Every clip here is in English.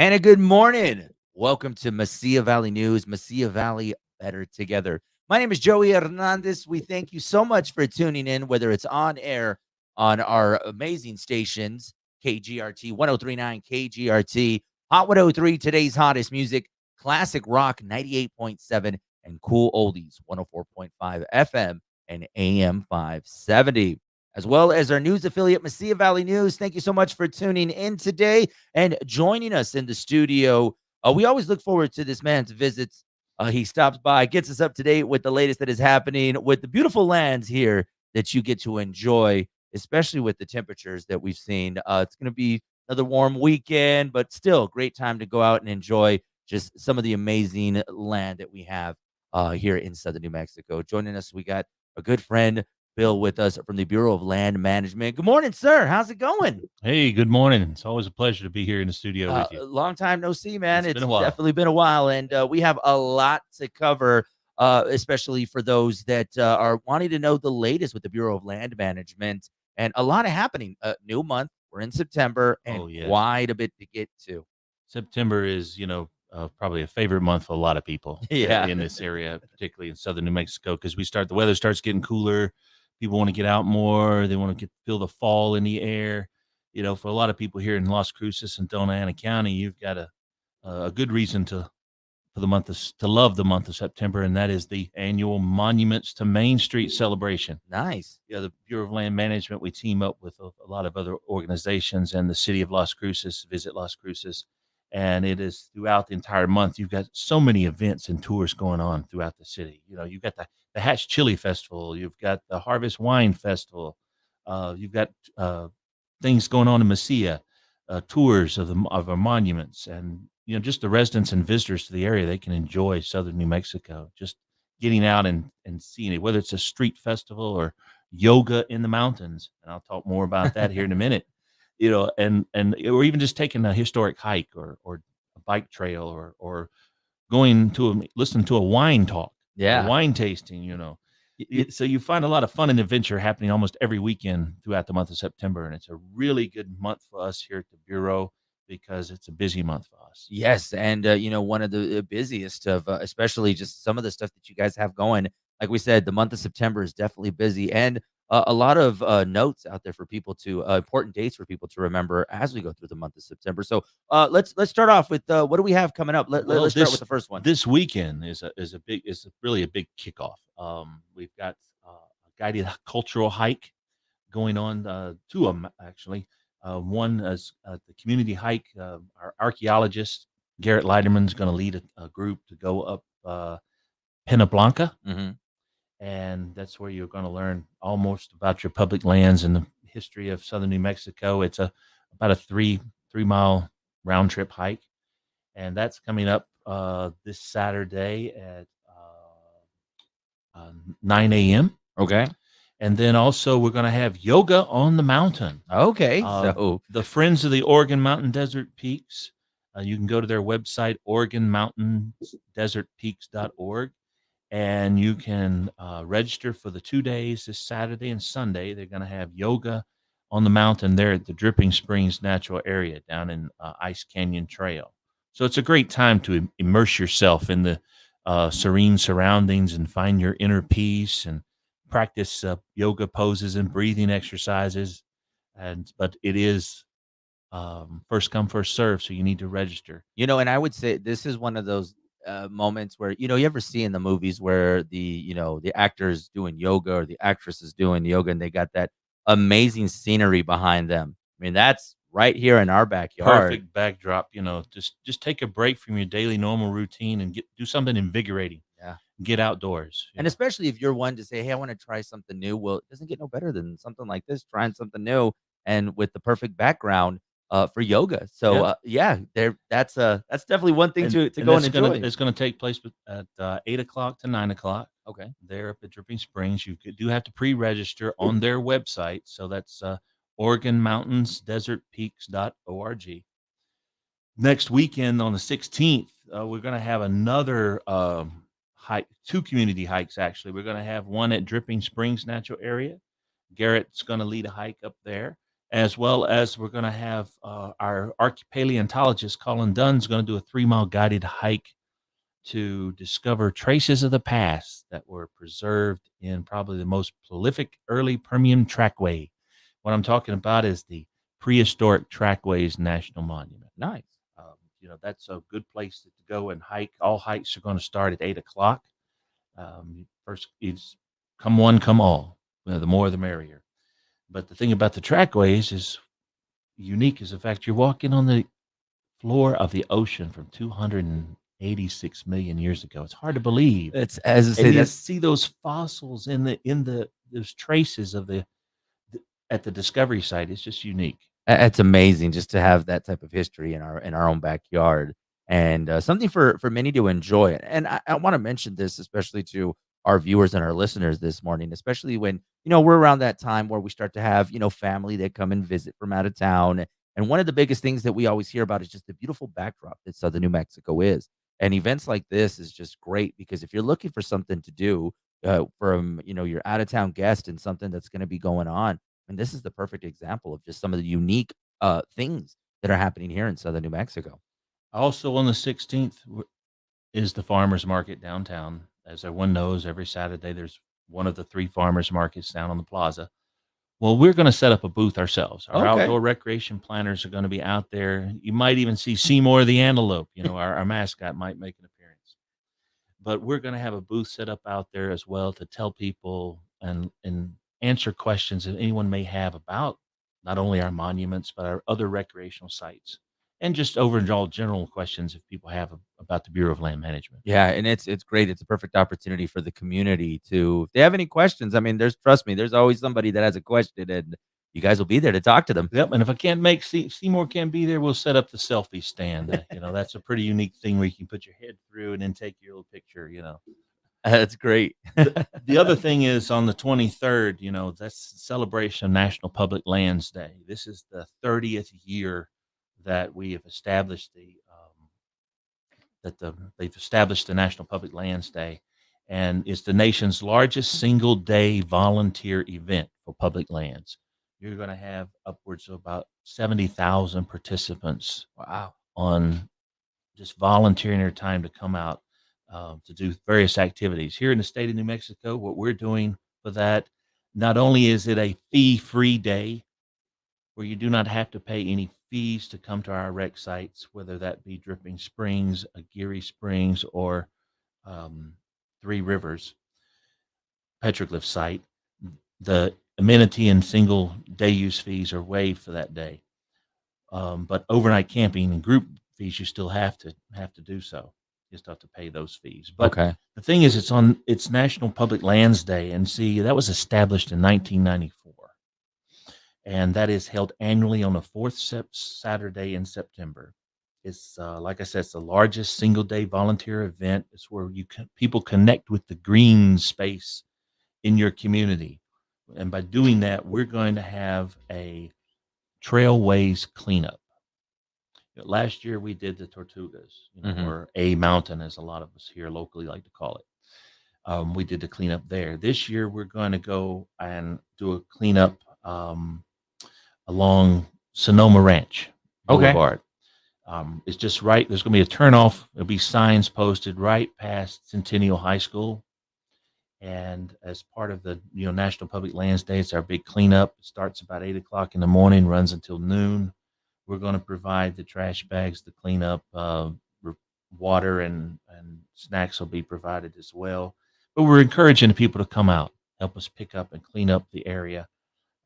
And a good morning. Welcome to Mesilla Valley News, Mesilla Valley Better Together. My name is Joey Hernandez. We thank you so much for tuning in, whether it's on air on our amazing stations, KGRT 1039, KGRT, Hot 103, today's hottest music, classic rock 98.7, and cool oldies 104.5 FM and AM 570, as well as our news affiliate, Mesilla Valley News. Thank you so much for tuning in today and joining us in the studio. We always look forward to this man's visits. He stops by, gets us up to date with the latest that is happening with the beautiful lands here that you get to enjoy, especially with the temperatures that we've seen. It's going to be another warm weekend, but still great time to go out and enjoy just some of the amazing land that we have here in southern New Mexico. Joining us, we got a good friend, Bill, with us from the Bureau of Land Management. Good morning, sir. How's it going? Hey, good morning. It's always a pleasure to be here in the studio with you. Long time no see, man. It's been It's a while. definitely been a while, and we have a lot to cover, especially for those that are wanting to know the latest with the Bureau of Land Management, and a lot of happening. New month, we're in September, and Oh, yes. quite a bit to get to. September is, probably a favorite month for a lot of people Yeah. in this area, particularly in southern New Mexico, because the weather starts getting cooler. People want to get out more. They want to feel the fall in the air. For a lot of people here in Las Cruces and Dona Ana County, you've got a good reason to love the month of September, and that is the annual Monuments to Main Street celebration. Nice. Yeah, the Bureau of Land Management, we team up with a lot of other organizations and the city of Las Cruces, Visit Las Cruces, and it is throughout the entire month. You've got so many events and tours going on throughout the city. You've got the Hatch Chili Festival, you've got the Harvest Wine Festival, you've got things going on in Mesilla, tours of our monuments, and just the residents and visitors to the area, they can enjoy southern New Mexico. Just getting out and seeing it, whether it's a street festival or yoga in the mountains, and I'll talk more about that here in a minute. And or even just taking a historic hike or a bike trail or going to listening to a wine talk, a Yeah. wine tasting. So you find a lot of fun and adventure happening almost every weekend throughout the month of September, and it's a really good month for us here at the Bureau because it's a busy month for us. Yes, and one of the busiest of, especially just some of the stuff that you guys have going. Like we said, the month of September is definitely busy, and a lot of notes out there for people to important dates for people to remember as we go through the month of September. So let's start off with what do we have coming up? Well, Let's start with the first one. this weekend is really a big kickoff. We've got a guided cultural hike going on, two of them actually. One is the community hike. Our archaeologist Garrett Leiderman's going to lead a group to go up Pena Blanca, Hmm. and that's where you're going to learn almost about your public lands and the history of southern New Mexico. It's about a 3 mile round trip hike, and that's coming up this Saturday at 9 a.m. Okay. And then also we're going to have yoga on the mountain. Okay. Uh, So the Friends of the Oregon Mountain Desert Peaks. You can go to their website, OregonMountainDesertPeaks.org, and you can register for the 2 days, this Saturday and Sunday. They're going to have yoga on the mountain there at the Dripping Springs Natural Area down in Ice Canyon Trail. So it's a great time to immerse yourself in the serene surroundings and find your inner peace and practice yoga poses and breathing exercises. But it is first come first serve, so you need to register. and I would say this is one of those moments where you ever see in the movies where the actors doing yoga or the actresses doing yoga, and they got that amazing scenery behind them. I mean, that's right here in our backyard. Perfect backdrop. Just take a break from your daily normal routine and do something invigorating. Yeah. Get outdoors. And especially if you're one to say, "Hey, I want to try something new." Well, it doesn't get no better than something like this, trying something new and with the perfect background for yoga. So, Yep. yeah, that's definitely one thing to And go and that's enjoy. it's gonna take place at 8 o'clock to 9 o'clock. Okay. There up at Dripping Springs. Do have to pre-register on their website. So that's Oregon Mountains Desert Peaks.org. Next weekend on the 16th, we're going to have another hike, two community hikes actually. We're going to have one at Dripping Springs Natural Area. Garrett's going to lead a hike up there. as well as we're going to have our archaeopaleontologist Colin Dunn's going to do a 3-mile guided hike to discover traces of the past that were preserved in probably the most prolific early Permian trackway. What I'm talking about is the Prehistoric Trackways National Monument. Nice. That's a good place to go and hike. All hikes are going to start at 8 o'clock. First, it's come one, come all. The more, the merrier. But the thing about the trackways is unique is the fact you're walking on the floor of the ocean from 286 million years ago. It's hard to believe. It's as I And say you that's see those fossils in the those traces of at the discovery site. It's just unique. it's amazing just to have that type of history in our own backyard, and something for many to enjoy. And I want to mention this especially to our viewers and our listeners this morning, especially when we're around that time where we start to have family that come and visit from out of town. And one of the biggest things that we always hear about is just the beautiful backdrop that Southern New Mexico is. And events like this is just great because if you're looking for something to do from your out of town guest and something that's going to be going on, and this is the perfect example of just some of the unique things that are happening here in Southern New Mexico. Also on the 16th is the farmers market downtown. As everyone knows, every Saturday there's one of the 3 farmers markets down on the plaza. Well, we're going to set up a booth ourselves. Our Okay. outdoor recreation planners are going to be out there. You might even see Seymour the antelope. Our mascot might make an appearance. But we're going to have a booth set up out there as well to tell people and answer questions that anyone may have about not only our monuments but our other recreational sites, and just overall general questions if people have about the Bureau of Land Management. Yeah, and it's great. It's a perfect opportunity for the community to, if they have any questions. I mean, trust me, there's always somebody that has a question, and you guys will be there to talk to them. Yep, and if I can't make Seymour can't be there, we'll set up the selfie stand. That's a pretty unique thing where you can put your head through and then take your little picture. That's great. The other thing is on the 23rd. That's the celebration of National Public Lands Day. This is the 30th year that we have established they've established the National Public Lands Day, and it's the nation's largest single day volunteer event for public lands. You're going to have upwards of about 70,000 participants Wow. on just volunteering their time to come out to do various activities here in the state of New Mexico. What we're doing for that, not only is it a fee-free day where you do not have to pay any fees to come to our rec sites, whether that be Dripping Springs, Aguirre Springs, or Three Rivers petroglyph site. The amenity and single day use fees are waived for that day. But overnight camping and group fees, you still have to do so. You still have to pay those fees. But Okay. the thing is, it's National Public Lands Day, and see, that was established in 1994, and that is held annually on the fourth Saturday in September. It's like I said, it's the largest single day volunteer event. It's where people connect with the green space in your community, and by doing that, we're going to have a trailways cleanup. Last year we did the Tortugas, Mhm. or a mountain, as a lot of us here locally like to call it. We did the cleanup there. This year we're going to go and do a cleanup along Sonoma Ranch Okay. Boulevard. It's just right. There's going to be a turnoff. There'll be signs posted right past Centennial High School. And as part of the National Public Lands Day, it's our big cleanup. It starts about 8 o'clock in the morning, runs until noon. We're going to provide the trash bags to clean up. Water and snacks will be provided as well. But we're encouraging the people to come out, help us pick up and clean up the area,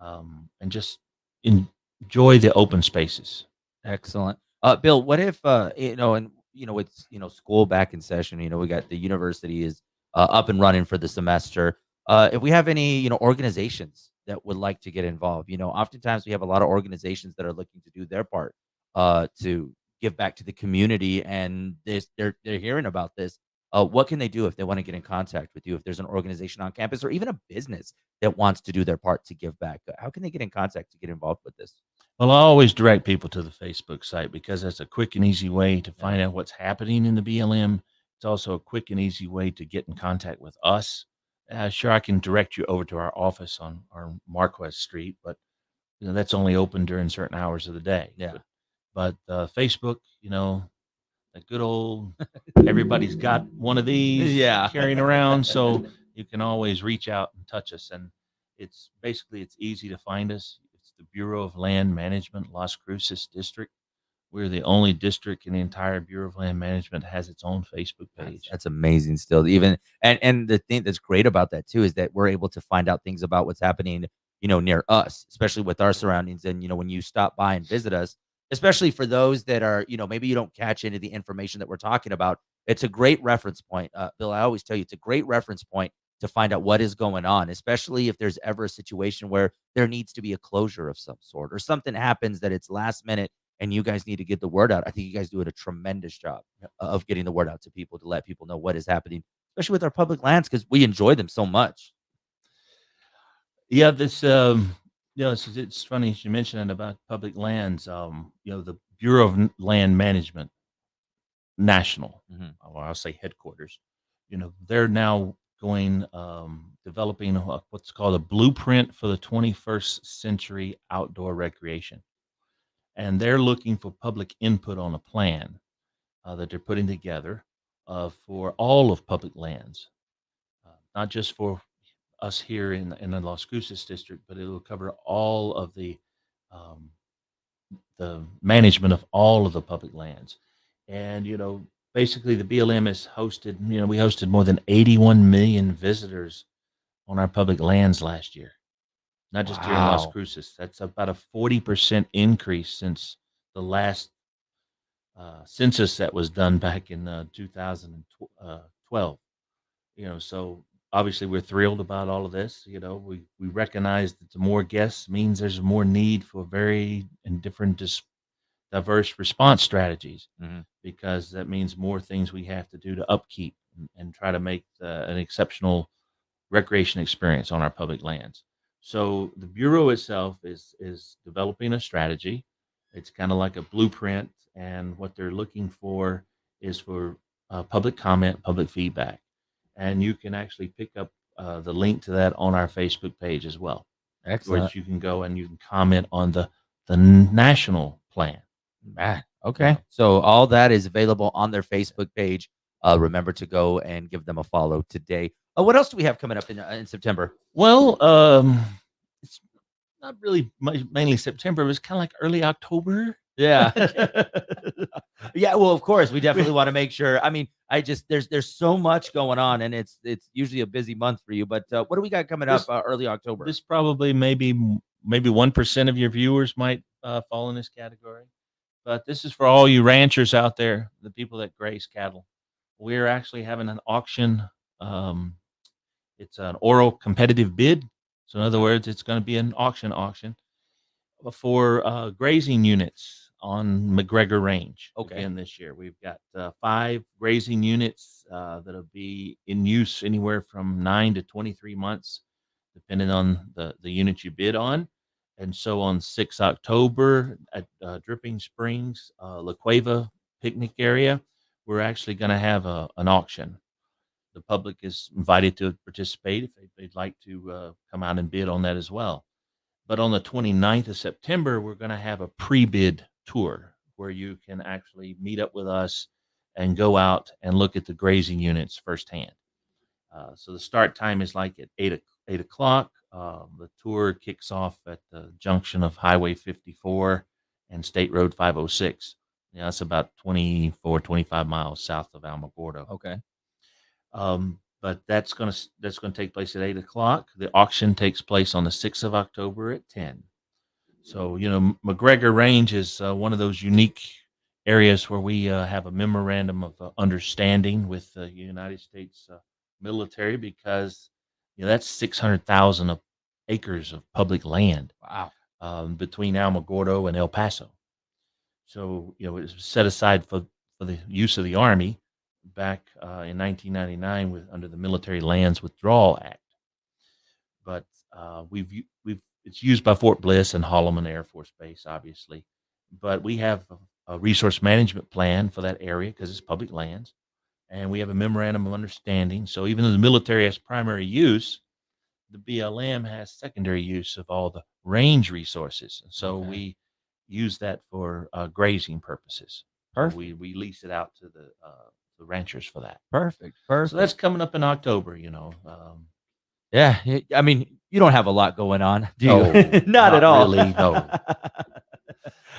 and just enjoy the open spaces. Excellent. Bill, what if and it's school back in session. We got the university is up and running for the semester. If we have any organizations that would like to get involved, oftentimes we have a lot of organizations that are looking to do their part to give back to the community, and they're hearing about this. What can they do if they want to get in contact with you? If there's an organization on campus or even a business that wants to do their part to give back, how can they get in contact to get involved with this? Well, I always direct people to the Facebook site because that's a quick and easy way to find out what's happening in the BLM. It's also a quick and easy way to get in contact with us. Sure, I can direct you over to our office on Marquez Street, but that's only open during certain hours of the day. Yeah. But Facebook, a good old everybody's got one of these Yeah. carrying around, so you can always reach out and touch us. And it's easy to find us. It's the Bureau of Land Management, Las Cruces District. We're the only district in the entire Bureau of Land Management that has its own Facebook page. That's amazing still. Even and the thing that's great about that too is that we're able to find out things about what's happening, near us, especially with our surroundings. And when you stop by and visit us, especially for those that are, maybe you don't catch any of the information that we're talking about, it's a great reference point. Bill, I always tell you it's a great reference point to find out what is going on, especially if there's ever a situation where there needs to be a closure of some sort or something happens that it's last minute and you guys need to get the word out. I think you guys do a tremendous job of getting the word out to people to let people know what is happening, especially with our public lands because we enjoy them so much. Yeah, it's funny you mentioned about public lands. The Bureau of Land Management National, or I'll say headquarters, they're now developing what's called a blueprint for the 21st century outdoor recreation. And they're looking for public input on a plan that they're putting together for all of public lands, not just for us here in the Las Cruces district, but it'll cover all of um, the management of all of the public lands. And basically the BLM has hosted. We hosted more than 81 million visitors on our public lands last year, not just here in Las Wow. Cruces. That's about a 40% increase since the last census that was done back in 2012. So obviously we're thrilled about all of this. We recognize that the more guests means there's more need for very and different diverse response strategies, because that means more things we have to do to upkeep and try to make an exceptional recreation experience on our public lands. So the Bureau itself is developing a strategy. It's kind of like a blueprint, and what they're looking for is for public comment, public feedback, and you can actually pick up the link to that on our Facebook page as well, where Excellent. you can go and you can comment on the national plan. Okay. So all that is available on their Facebook page. Remember to go and give them a follow today. What else do we have coming up in September? Well, it's not really mainly September. It was kind of like early October. Yeah. Yeah, well, of course, we definitely want to make sure. I mean, there's so much going on, and it's usually a busy month for you. But what do we got coming up early October? This probably maybe 1% of your viewers might fall in this category, but this is for all you ranchers out there, the people that graze cattle. We're actually having an auction. It's an oral competitive bid. So in other words, it's going to be an auction for grazing units on McGregor Range. Okay. Again, this year we've got 5 grazing units that'll be in use anywhere from 9 to 23 months, depending on the unit you bid on. And so on 6 October at Dripping Springs, La Cueva picnic area, we're actually going to have an auction. The public is invited to participate if they'd like to come out and bid on that as well. But on the 29th of September, we're going to have a pre-bid tour where you can actually meet up with us and go out and look at the grazing units firsthand. So the start time is like at 8 o'clock. The tour kicks off at the junction of Highway 54 and State Road 506. That's about 25 miles south of Alamogordo. Okay. But that's going to take place at 8 o'clock. The auction takes place on the 6th of October at 10. So, McGregor Range is one of those unique areas where we have a memorandum of understanding with the United States military, because, that's 600,000 acres of public land. Wow. Between Alamogordo and El Paso. So, it was set aside for the use of the Army back in 1999 under the Military Lands Withdrawal Act. But it's used by Fort Bliss and Holloman Air Force Base, obviously. But we have a resource management plan for that area because it's public lands, and we have a memorandum of understanding. So even though the military has primary use, the BLM has secondary use of all the range resources. And so Okay. we use that for grazing purposes. So Perfect. we lease it out to the ranchers for that. Perfect. So that's Perfect. coming up in October. Yeah. I mean, you don't have a lot going on, do you? No, Not at not all. really. No.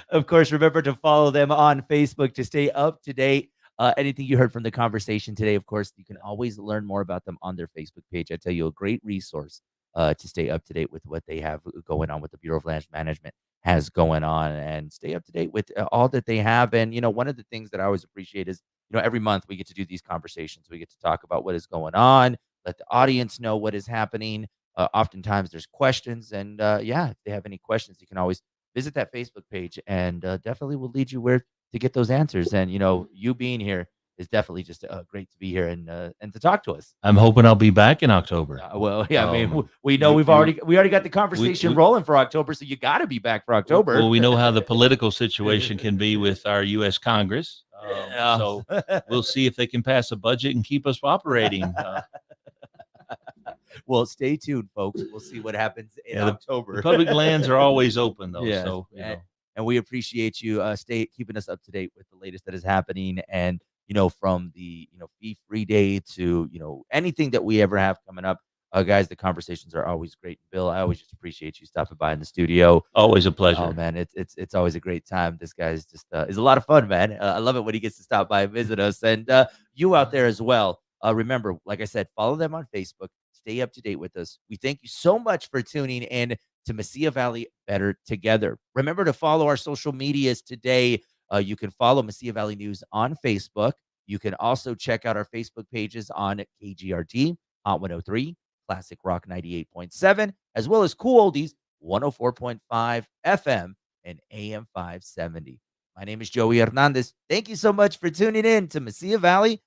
Of course, remember to follow them on Facebook to stay up to date. Anything you heard from the conversation today, of course, you can always learn more about them on their Facebook page. I tell you, a great resource to stay up to date with what they have going on, what the Bureau of Land Management has going on, and stay up to date with all that they have. And, one of the things that I always appreciate is, every month we get to do these conversations. We get to talk about what is going on, let the audience know what is happening. Oftentimes there's questions. And yeah, if they have any questions, you can always visit that Facebook page, and definitely will lead you where to get those answers. And you being here is definitely just great to be here and to talk to us. I'm hoping I'll be back in October. Well, yeah, I mean, we know you- we already got the conversation we- rolling for October, so you got to be back for October. Well, we know how the political situation can be with our U.S. Congress. Yeah. So we'll see if they can pass a budget and keep us operating. Well, stay tuned, folks. We'll see what happens in Yeah, October. The public lands are always open, though. Yes, So and we appreciate you keeping us up to date with the latest that is happening. And from the fee-free day to anything that we ever have coming up, guys, the conversations are always great. Bill, I always just appreciate you stopping by in the studio. always a pleasure. Oh man, it's always a great time. This guy's just is a lot of fun, man. I love it when he gets to stop by and visit us. And you out there as well. Remember, like I said, follow them on Facebook. Stay up to date with us. We thank you so much for tuning in to Mesilla Valley Better Together. Remember to follow our social medias today. You can follow Mesilla Valley News on Facebook. You can also check out our Facebook pages on KGRT, Hot 103, Classic Rock 98.7, as well as Cool Oldies 104.5 FM and AM 570. My name is Joey Hernandez. Thank you so much for tuning in to Mesilla Valley